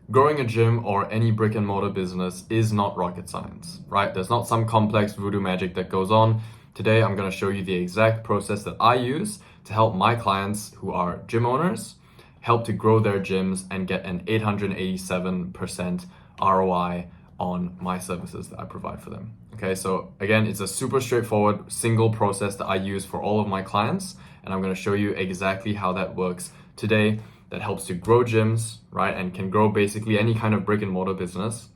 Growing a gym or any brick and mortar business is not rocket science, right? There's not some complex voodoo magic that goes on. Today, I'm going to show you the exact process that I use to help my clients who are gym owners help to grow their gyms and get an 887% ROI on my services that I provide for them. Okay, so again, it's a super straightforward single process that I use for all of my clients, and I'm going to show you exactly how that works today. That helps to grow gyms, right? And can grow basically any kind of brick and mortar business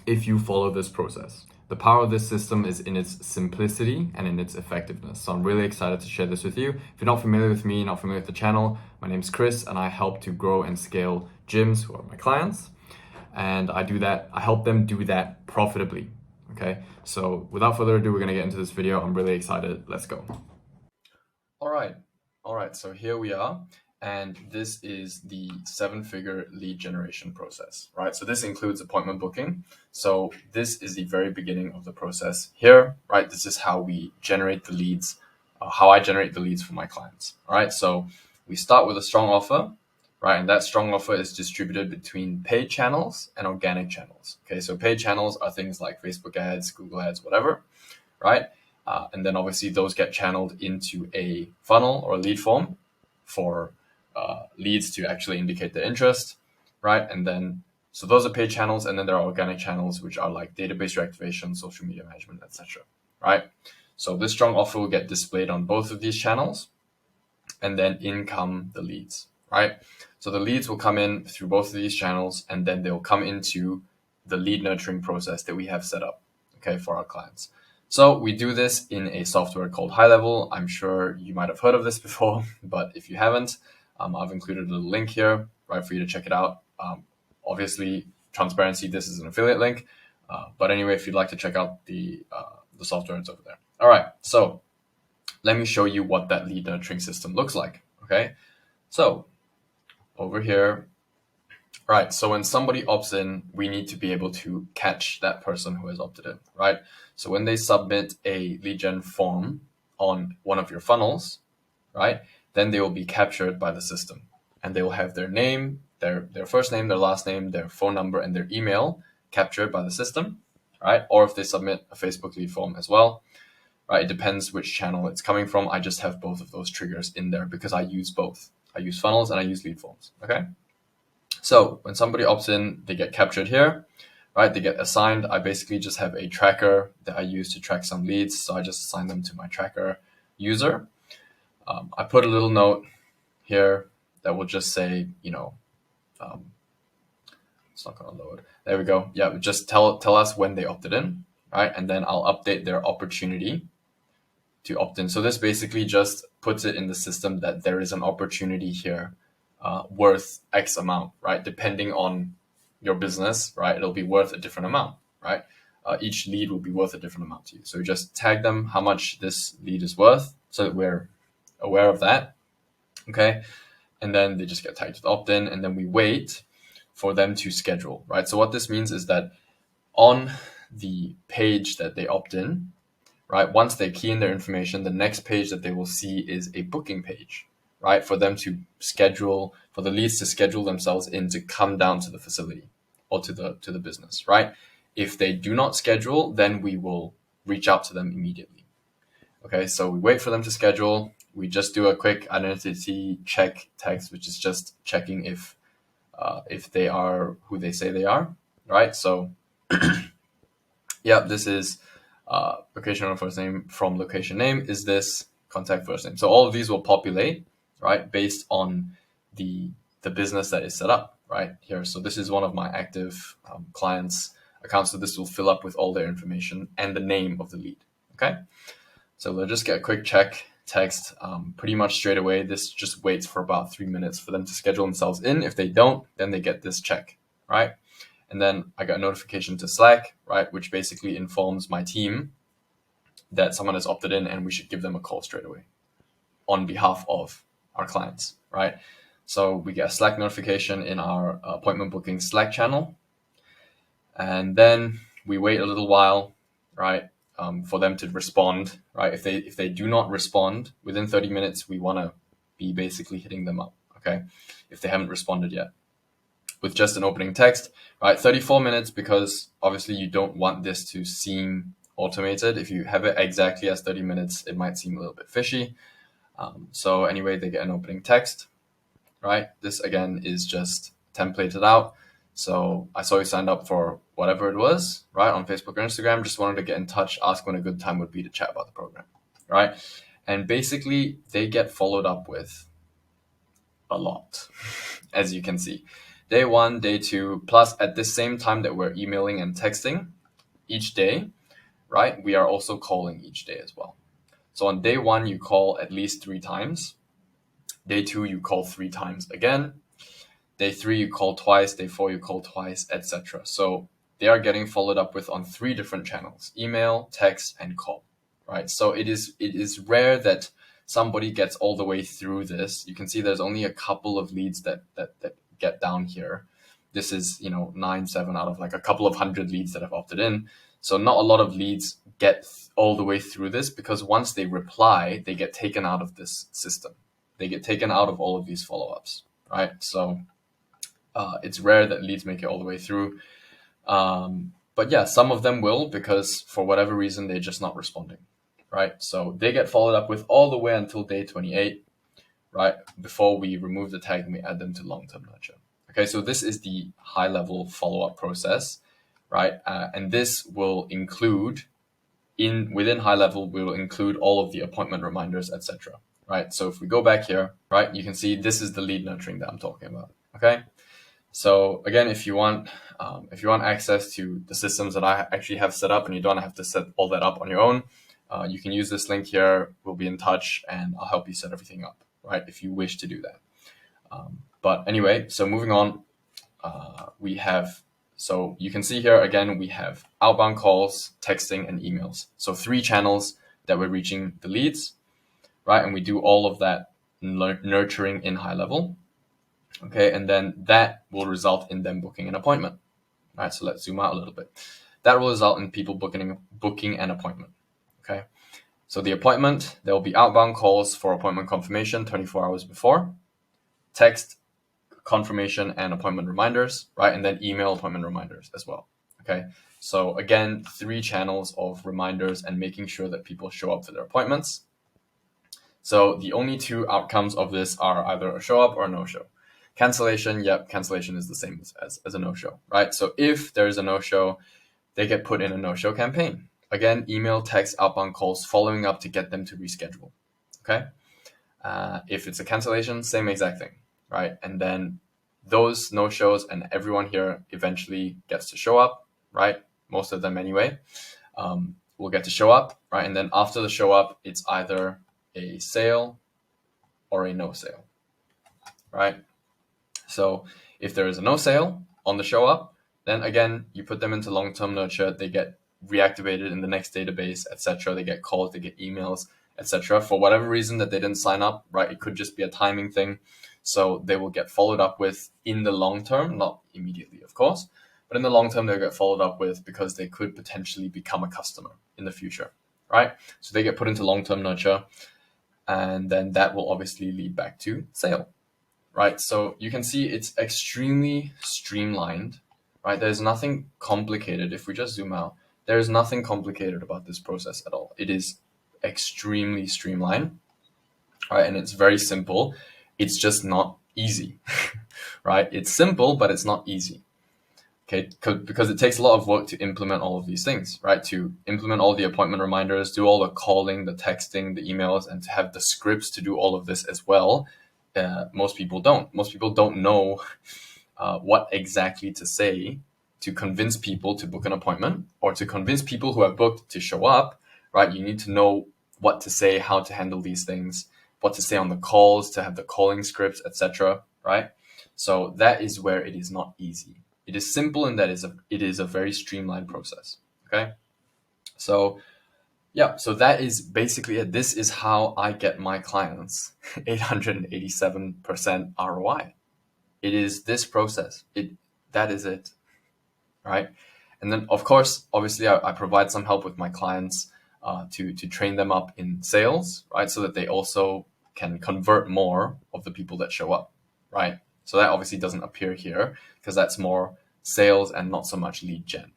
if you follow this process. The power of this system is in its simplicity and in its effectiveness. So I'm really excited to share this with you. If you're not familiar with me, not familiar with the channel, my name's Chris and I help to grow and scale gyms who are my clients. And I help them do that profitably. Okay, so without further ado, we're gonna get into this video. I'm really excited. Let's go. All right, so here we are. And this is the 7-figure lead generation process, right? So this includes appointment booking. So this is the very beginning of the process here, right? This is how we generate the leads, how I generate the leads for my clients, all right? So we start with a strong offer, right? And that strong offer is distributed between paid channels and organic channels, okay? So paid channels are things like Facebook ads, Google ads, whatever, right? And then obviously those get channeled into a funnel or a lead form for leads to actually indicate their interest, right? And then, so those are paid channels, and then there are organic channels, which are like database reactivation, social media management, etc., right? So this strong offer will get displayed on both of these channels, and then in come the leads, right? So the leads will come in through both of these channels, and then they'll come into the lead nurturing process that we have set up, okay, for our clients. So we do this in a software called High Level. I'm sure you might have heard of this before, but if you haven't, I've included a link here, right, for you to check it out. Obviously, transparency, this is an affiliate link. But anyway, if you'd like to check out the software, it's over there. All right, so let me show you what that lead nurturing system looks like, okay? So over here, right, so when somebody opts in, we need to be able to catch that person who has opted in, right? So when they submit a lead gen form on one of your funnels, right, then they will be captured by the system, and they will have their name, their first name, their last name, their phone number, and their email captured by the system, right? Or if they submit a Facebook lead form as well, right? It depends which channel it's coming from. I just have both of those triggers in there because I use both. I use funnels and I use lead forms, okay? So when somebody opts in, they get captured here, right? They get assigned. I basically just have a tracker that I use to track some leads. So I just assign them to my tracker user. I put a little note here that will just say, it's not going to load. There we go. Yeah, just tell us when they opted in, right? And then I'll update their opportunity to opt in. So this basically just puts it in the system that there is an opportunity here worth X amount, right? Depending on your business, right? It'll be worth a different amount, right? Each lead will be worth a different amount to you. So you just tag them how much this lead is worth so that we're aware of that, okay? And then they just get tagged with opt-in, and then we wait for them to schedule, right? So what this means is that on the page that they opt in, right, once they key in their information, the next page that they will see is a booking page, right, for them to schedule, for the leads to schedule themselves in to come down to the facility or to the business, right? If they do not schedule, then we will reach out to them immediately. Okay, so we wait for them to schedule. We just do a quick identity check text, which is just checking if they are who they say they are, right? So, yeah, this is location or first name from location name. Is this contact first name? So all of these will populate, right, based on the business that is set up right here. So this is one of my active clients accounts. So this will fill up with all their information and the name of the lead. Okay. So they'll just get a quick check text pretty much straight away. This just waits for about 3 minutes for them to schedule themselves in. If they don't, then they get this check, right? And then I got a notification to Slack, right, which basically informs my team that someone has opted in and we should give them a call straight away on behalf of our clients, right? So we get a Slack notification in our appointment booking Slack channel. And then we wait a little while, right, for them to respond, right? If they do not respond within 30 minutes, we want to be basically hitting them up, okay, if they haven't responded yet. with just an opening text, right? 34 minutes, because obviously you don't want this to seem automated. If you have it exactly as 30 minutes, it might seem a little bit fishy. So anyway, they get an opening text, right? This again is just templated out. So I saw you signed up for whatever it was, right? On Facebook or Instagram, just wanted to get in touch, ask when a good time would be to chat about the program, right? And basically they get followed up with a lot, as you can see. Day 1, day 2, plus at the same time that we're emailing and texting each day, right? We are also calling each day as well. So on day 1, you call at least 3 times. Day 2, you call 3 times again. Day 3, you call twice. Day 4, you call twice, etc. So they are getting followed up with on 3 different channels: email, text, and call, right? So it is rare that somebody gets all the way through this. You can see there's only a couple of leads that get down here. This is, 9-7 out of like a couple of hundred leads that have opted in. So not a lot of leads get all the way through this, because once they reply, they get taken out of this system. They get taken out of all of these follow-ups, right? So it's rare that leads make it all the way through. But yeah, some of them will, because for whatever reason, they're just not responding, right? So they get followed up with all the way until day 28, right? Before we remove the tag and we add them to long-term nurture. Okay, so this is the high-level follow-up process, right? And this will include, within high-level, we will include all of the appointment reminders, etc. Right? So if we go back here, right, you can see this is the lead nurturing that I'm talking about. Okay. So again, if you want access to the systems that I actually have set up, and you don't have to set all that up on your own, you can use this link here. We'll be in touch, and I'll help you set everything up, right, if you wish to do that. But anyway, so moving on, so you can see here again, we have outbound calls, texting, and emails. So 3 channels that we're reaching the leads, right? And we do all of that nurturing in high level. Okay, and then that will result in them booking an appointment. All right, so let's zoom out a little bit. That will result in people booking an appointment. Okay, so the appointment, there will be outbound calls for appointment confirmation 24 hours before, text confirmation and appointment reminders, right? And then email appointment reminders as well. Okay, so again, 3 channels of reminders and making sure that people show up for their appointments. So the only 2 outcomes of this are either a show up or a no-show. Cancellation, cancellation is the same as a no-show, right? So if there's a no-show, they get put in a no-show campaign. Again, email, text, outbound calls, following up to get them to reschedule, okay? If it's a cancellation, same exact thing, right? And then those no-shows and everyone here eventually gets to show up, right? Most of them anyway, will get to show up, right? And then after the show up, it's either a sale or a no sale, right? So if there is a no sale on the show up, then again, you put them into long-term nurture, they get reactivated in the next database, etc. They get calls, they get emails, etc. For whatever reason that they didn't sign up, right? It could just be a timing thing. So they will get followed up with in the long term, not immediately, of course, but in the long term, they'll get followed up with because they could potentially become a customer in the future, right? So they get put into long-term nurture, and then that will obviously lead back to sale, right? So you can see it's extremely streamlined, right? There's nothing complicated. If we just zoom out, there's nothing complicated about this process at all. It is extremely streamlined, right? And it's very simple. It's just not easy, right? It's simple, but it's not easy. Okay, because it takes a lot of work to implement all of these things, right? To implement all the appointment reminders, do all the calling, the texting, the emails, and to have the scripts to do all of this as well. Most people don't. Most people don't know what exactly to say to convince people to book an appointment, or to convince people who have booked to show up, right? You need to know what to say, how to handle these things, what to say on the calls, to have the calling scripts, etc., right? So that is where it is not easy. It is simple in that it is a very streamlined process, okay? So yeah, so that is basically it. This is how I get my clients 887% ROI. It is this process. That is it, right? And then, of course, obviously, I provide some help with my clients to train them up in sales, right? So that they also can convert more of the people that show up, right? So that obviously doesn't appear here because that's more sales and not so much lead gen,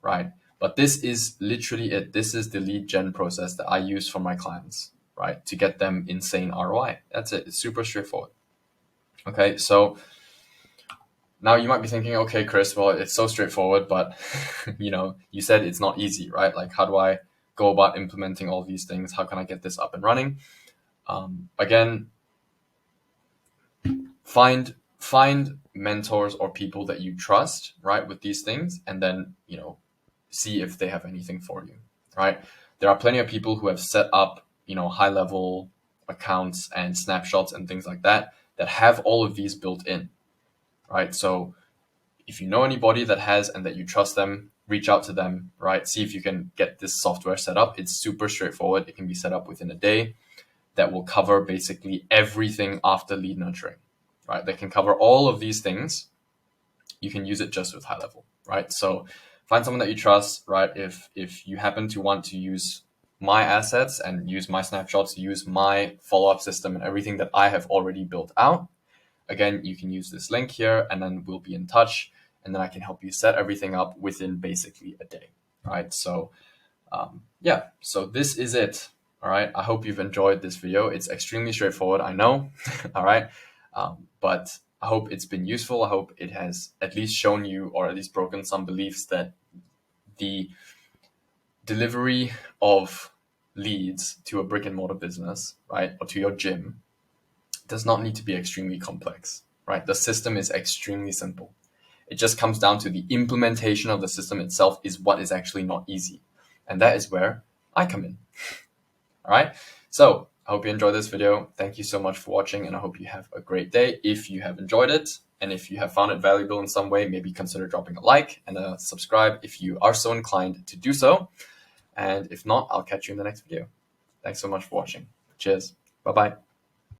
right? But this is literally it. This is the lead gen process that I use for my clients, right? To get them insane ROI. That's it. It's super straightforward. Okay, so now you might be thinking, okay, Chris, well, it's so straightforward, but you said it's not easy, right? Like, how do I go about implementing all these things? How can I get this up and running? Again, find mentors or people that you trust, right, with these things, and then see if they have anything for you, right? There are plenty of people who have set up high level accounts and snapshots and things like that have all of these built in, right? So if you know anybody that has and that you trust them, reach out to them, right? See if you can get this software set up. It's super straightforward. It can be set up within a day. That will cover basically everything after lead nurturing, right? They can cover all of these things. You can use it just with high level, right? So find someone that you trust, right? If you happen to want to use my assets and use my snapshots, use my follow-up system and everything that I have already built out, again, you can use this link here and then we'll be in touch and then I can help you set everything up within basically a day, right? So so this is it. All right. I hope you've enjoyed this video. It's extremely straightforward, I know. All right. But I hope it's been useful. I hope it has at least shown you or at least broken some beliefs that the delivery of leads to a brick and mortar business, right, or to your gym does not need to be extremely complex, right? The system is extremely simple. It just comes down to the implementation of the system itself is what is actually not easy. And that is where I come in. All right. So I hope you enjoyed this video. Thank you so much for watching and I hope you have a great day. If you have enjoyed it and if you have found it valuable in some way, maybe consider dropping a like and a subscribe if you are so inclined to do so. And if not, I'll catch you in the next video. Thanks so much for watching. Cheers. Bye-bye.